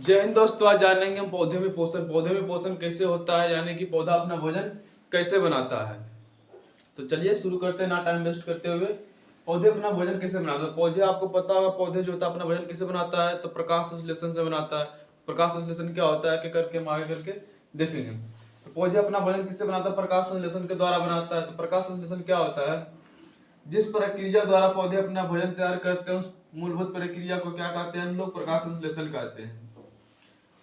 जय हिंद दोस्तों। आज जानेंगे हम पौधे में पोषण कैसे होता है, यानी कि पौधा अपना भोजन कैसे बनाता है। तो चलिए शुरू करते हैं, ना टाइम वेस्ट करते हुए। पौधे अपना भोजन कैसे बनाते हैं। पौधे, आपको पता होगा पौधे जो होता है अपना भोजन कैसे बनाता है, तो प्रकाश संश्लेषण से बनाता है। प्रकाश संश्लेषण क्या होता है कि करके हम आगे करके देखेंगे। तो पौधे अपना भोजन किससे बनाता है, प्रकाश संश्लेषण के द्वारा बनाता है। तो प्रकाश संश्लेषण क्या होता है, जिस प्रक्रिया द्वारा पौधे अपना भोजन तैयार करते हैं उस मूलभूत प्रक्रिया को क्या कहते हैं, हम लोग प्रकाश संश्लेषण कहते हैं।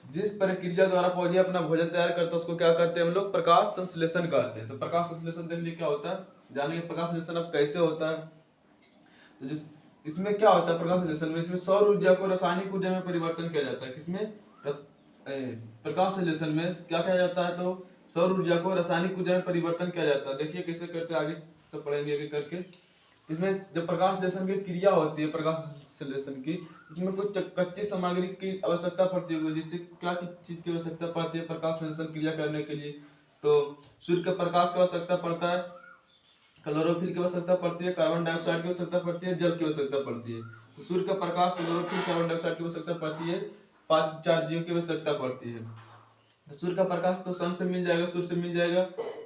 जिस प्रक्रिया द्वारा पौधे अपना भोजन तैयार करते हैं उसको क्या कहते हैं, हम लोग प्रकाश संश्लेषण कहते हैं। तो प्रकाश संश्लेषण देखिए क्या होता है, जानेंगे प्रकाश संश्लेषण अब कैसे होता है। तो जिस इसमें क्या होता है प्रकाश संश्लेषण में, इसमें सौर ऊर्जा को रासायनिक ऊर्जा में परिवर्तन किया जाता है। किसमें, प्रकाश संश्लेषण में क्या किया जाता है, तो सौर ऊर्जा को रासायनिक ऊर्जा में परिवर्तन किया जाता है। देखिए कैसे करते हैं, आगे सब पढ़ेंगे आगे करके। इसमें जब प्रकाश संश्लेषण की क्रिया होती है, प्रकाश संश्लेषण की, इसमें कुछ कच्ची सामग्री की आवश्यकता पड़ती है। जिससे क्या चीज की आवश्यकता पड़ती है प्रकाश संश्लेषण क्रिया करने के लिए, तो सूर्य के प्रकाश की आवश्यकता पड़ता है, क्लोरोफिल की आवश्यकता पड़ती है, कार्बन डाइऑक्साइड की आवश्यकता पड़ती है, जल की आवश्यकता पड़ती है। तो सूर्य का प्रकाश, क्लोरोफिल, कार्बन डाइऑक्साइड की आवश्यकता पड़ती है, 5 चीजों की आवश्यकता पड़ती है। तो सूर्य का प्रकाश तो सन से मिल जाएगा, सूर्य से मिल जाएगा।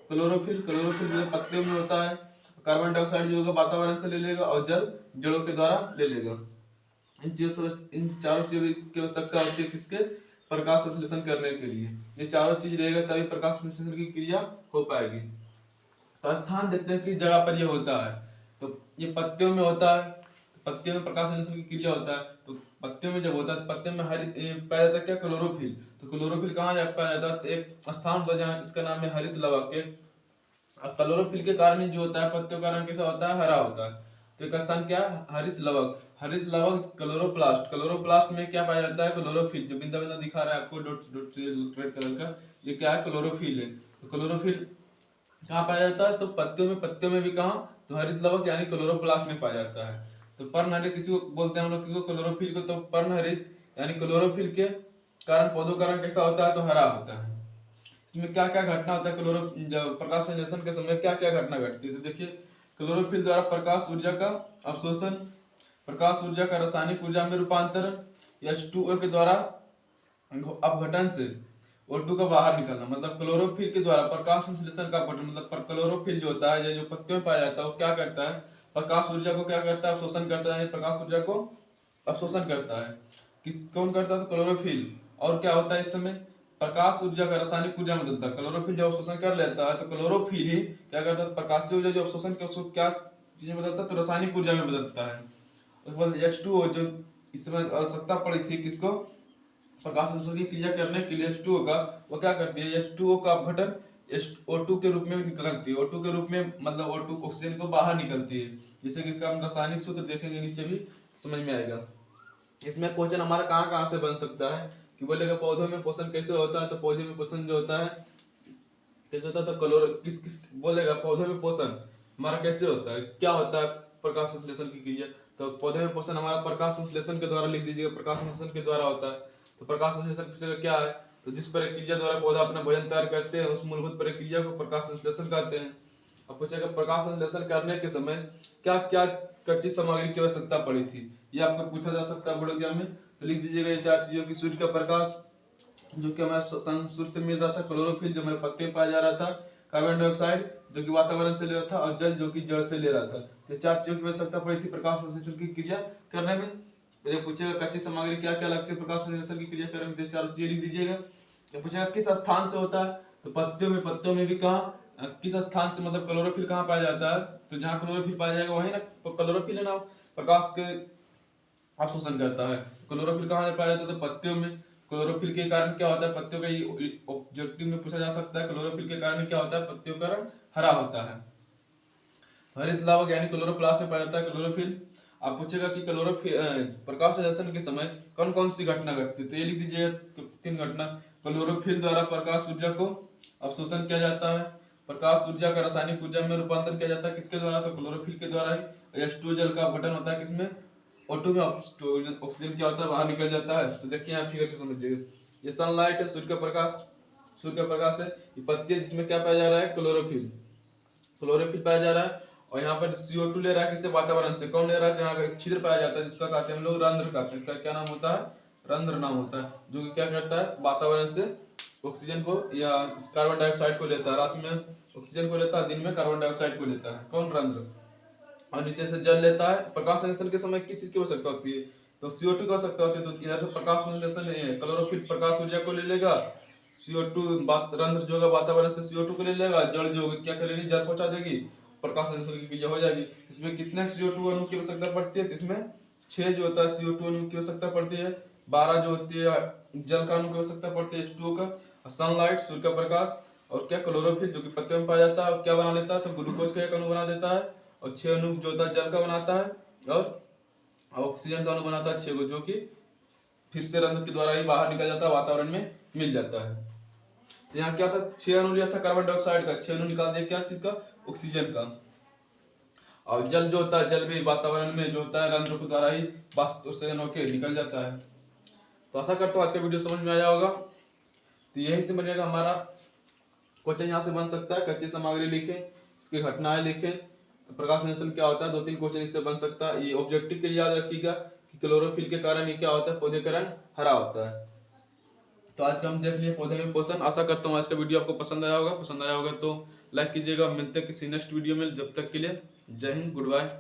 क्लोरोफिल जो पत्तियों में होता है। कार्बन डाइऑक्साइड जो होगा वातावरण से ले लेगा, और जल जड़ों के द्वारा ले लेगा। इन चारों चीजों की आवश्यकता होती है किसके, प्रकाश संश्लेषण करने के लिए। ये चारों चीज रहेगा तभी प्रकाश संश्लेषण की क्रिया हो पाएगी। तो स्थान देखते हैं किस जगह पर ये होता है, तो ये पत्तियों में होता है। पत्तियों में प्रकाश संश्लेषण की क्रिया होता है। तो पत्तियों में जब होता है तो पत्तियों में हरित पाया जाता है क्या, क्लोरोफिल। तो क्लोरोफिल कहाँ पाया जाता है, तो एक स्थान होता है जहाँ इसका नाम है हरित लवक। क्लोरोफिल के कारण जो होता है पत्तियों का रंग कैसा होता है, हरा होता है। तो एक स्थान क्या है, हरित लवक। हरित लवक क्लोरोप्लास्ट। क्लोरोप्लास्ट में क्या पाया जाता है, क्लोरोफिल। जो बिंदा बिंदा दिखा रहा है आपको डॉट डॉट रेड कलर का, ये क्या है, क्लोरोफिल है। तो क्लोरोफिल कहाँ पाया जाता है, तो पत्तियों में भी कहाँ, तो हरित लवक यानी क्लोरोप्लास्ट में पाया जाता है। तो पर्णहरित इसी को बोलते हैं हम लोग, किसको, क्लोरोफिल को। तो पर्णहरित यानी क्लोरोफिल के कारण पौधों का रंग कैसा होता है, तो हरा होता है। इसमें क्या क्या घटना होता है, प्रकाश संश्लेषण के समय क्या क्या घटना घटती है। तो देखिए, क्लोरोफिल द्वारा प्रकाश ऊर्जा का अवशोषण, प्रकाश ऊर्जा का रासायनिक ऊर्जा में रूपांतरण, H2O के द्वारा अपघटन से O2 का बाहर निकलना। मतलब क्लोरोफिल के द्वारा प्रकाश संश्लेषण का अपघटन, मतलब क्लोरोफिल जो होता है, जो पत्तियों में पाया जाता है, वो क्या करता है, प्रकाश ऊर्जा को क्या करता है, अवशोषण करता है। प्रकाश ऊर्जा को अवशोषण करता है। कौन करता है, तो क्लोरोफिल। और क्या होता है इस समय, प्रकाश ऊर्जा का रासायनिक ऊर्जा में बदलता है। क्लोरोफिल जब अवशोषण कर लेता है तो क्लोरोफिल ही क्या करता है, प्रकाशीय ऊर्जा जो अवशोषण के उसको क्या चीज में बदलता है, तो रासायनिक ऊर्जा में बदलता है। उसके बाद H2O जो इस समय आवश्यकता पड़ी थी किसको, प्रकाश संश्लेषण की क्रिया करने के लिए H2O का, वो क्या करती है, H2O का अपघटन O2 के रूप में निकलती है। O2 के रूप में मतलब O2 ऑक्सीजन को बाहर निकलती है। जैसे कि इसका हम रासायनिक सूत्र देखेंगे नीचे भी समझ में आएगा। इसमें क्वेश्चन हमारा कहाँ कहाँ से बन सकता है, कि बोलेगा पौधों में पोषण कैसे होता है। तो पौधे में पोषण जो होता है कैसे होता है, तो क्लोरो किस किस बोलेगा, पौधे में पोषण हमारा कैसे होता है, क्या होता है प्रकाश संश्लेषण की क्रिया। तो पौधे में पोषण हमारा प्रकाश संश्लेषण के द्वारा, लिख दीजिएगा, प्रकाश संश्लेषण के द्वारा होता है। तो प्रकाश संश्लेषण क्या है, तो जिस प्रक्रिया द्वारा पौधा अपना भोजन तैयार करते हैं उस मूलभूत प्रक्रिया को प्रकाश संश्लेषण कहते हैं। अब पूछेगा प्रकाश संश्लेषण करने के समय क्या क्या कच्ची सामग्री की आवश्यकता पड़ी थी, ये आपको पूछा जा सकता है बोर्ड एग्जाम में। तो लिख दीजिएगा ये 4 चीजों की, सूर्य का प्रकाश जो कि हमारे सूर्य से मिल रहा था, क्लोरोफिल जो हमारे पत्ते में पाया जा रहा था, कार्बन डाइऑक्साइड जो कि वातावरण से ले रहा था, और जल जो कि जड़ से ले रहा था। तो 4 चीजों की आवश्यकता पड़ी थी प्रकाश संश्लेषण की क्रिया करने में। तो पूछेगा कच्ची सामग्री क्या क्या लगती है प्रकाश संश्लेषण की क्रिया करने में, 4 चीजें लिख दीजिएगा। तो पूछेगा किस स्थान से होता है, तो पत्तियों में भी कहाँ, किस स्थान से, मतलब क्लोरोफिल कहाँ पाया जाता है, तो जहाँ क्लोरोफिल पाया जाएगा वही ना क्लोरोफिल है ना, प्रकाश के अवशोषण करता है। क्लोरोफिल कहाँ पाया जाता है, तो पत्तियों में। क्लोरोफिल के कारण क्या होता है, पत्तियों का ऑब्जेक्टिव में पूछा जा सकता है, क्लोरोफिल के कारण क्या होता है, पत्तियों का रंग हरा होता है। हरित लवक यानी क्लोरोप्लास्ट में पाया जाता है क्लोरोफिल। आप पूछेगा कि क्लोरोफिल प्रकाश संश्लेषण के समय कौन कौन सी घटना घटती है, तो ये लिख दीजिएगा 3 घटना। क्लोरोफिल द्वारा प्रकाश ऊर्जा को अवशोषण किया जाता है, प्रकाश ऊर्जा का रासायनिक ऊर्जा में रूपांतरण किया जाता है, किसके द्वारा, तो क्लोरोफिल के द्वारा ही। H2 जल का अपघटन होता है किसमें, O2 में। ऑक्सीजन क्या होता है, बाहर निकल जाता है। तो देखिए आप फिगर से समझिएगा, ये सनलाइट है, सूर्य का प्रकाश है। ये पत्ती है जिसमें क्या पाया जा रहा है, क्लोरोफिल पाया जा रहा है। और यहाँ पर CO2 ले रहा है किससे, वातावरण से। कौन ले रहा है, तो यहाँ पे एक छिद्र पाया जाता है जिसका कहते हैं हम लोग रंध्र कहते हैं। इसका क्या नाम होता है, रंध्र नाम होता है, जो कि क्या करता है, वातावरण से ऑक्सीजन को या कार्बन डाइऑक्साइड को लेता है। रात में ऑक्सीजन को लेता है, दिन में कार्बन डाइऑक्साइड को लेता है। कौन? रंध्र। और नीचे से जल लेता है। प्रकाश संश्लेषण के समय किस चीज की आवश्यकता होती है? तो CO2 की आवश्यकता होती है। तो इधर से प्रकाश संश्लेषण क्लोरोफिल प्रकाश ऊर्जा को ले लेगा, CO2 रंध्र जो होगा वातावरण से CO2 को ले लेगा, जल जो होगी क्या करेगी, जल पहुंचा देगी, प्रकाश संश्लेषण की क्रिया हो जाएगी। इसमें कितने CO2 अणु की आवश्यकता पड़ती है? इसमें 6 जो होता है CO2 अणु की आवश्यकता पड़ती है, 12 जो होती है जल का अणु की आवश्यकता पड़ती है H2O का, सनलाइट सूर्य का प्रकाश, और क्या क्लोरोफिल जो कि पत्ते में पाया जाता है, क्या बना लेता है, तो ग्लूकोज का एक अणु बना देता है, और 6 अणु जो होता है जल का बनाता है, और ऑक्सीजन का अणु बनाता है 6 को, जो कि फिर से रंध्र के द्वारा ही बाहर निकल जाता है, वातावरण में मिल जाता है। तो यहाँ क्या था, 6 अणु लिया था कार्बन डाइऑक्साइड का, 6 अणु निकाल दिया क्या चीज का, ऑक्सीजन का। और जल जो होता है, जल भी वातावरण में जो होता है रंध्र के द्वारा ही बाष्पोत्सर्जन होकर निकल जाता है। तो आशा करता हूँ आज का वीडियो समझ में आया होगा। तो यही से बनेगा हमारा क्वेश्चन, यहाँ से बन सकता है। कच्ची सामग्री लिखें, इसकी घटनाएं लिखें, तो प्रकाश संश्लेषण क्या होता है, 2-3 क्वेश्चन इससे बन सकता है। ये ऑब्जेक्टिव के लिए याद रखिएगा कि क्लोरोफिल के कारण ये क्या होता है, पौधे का रंग हरा होता है। तो आज का हम देख लिए पौधे में पोषण। आशा करता हूँ आज का वीडियो आपको पसंद आया होगा। पसंद आया होगा तो लाइक कीजिएगा। मिलते हैं किसी नेक्स्ट वीडियो में, जब तक के लिए जय हिंद, गुड बाय।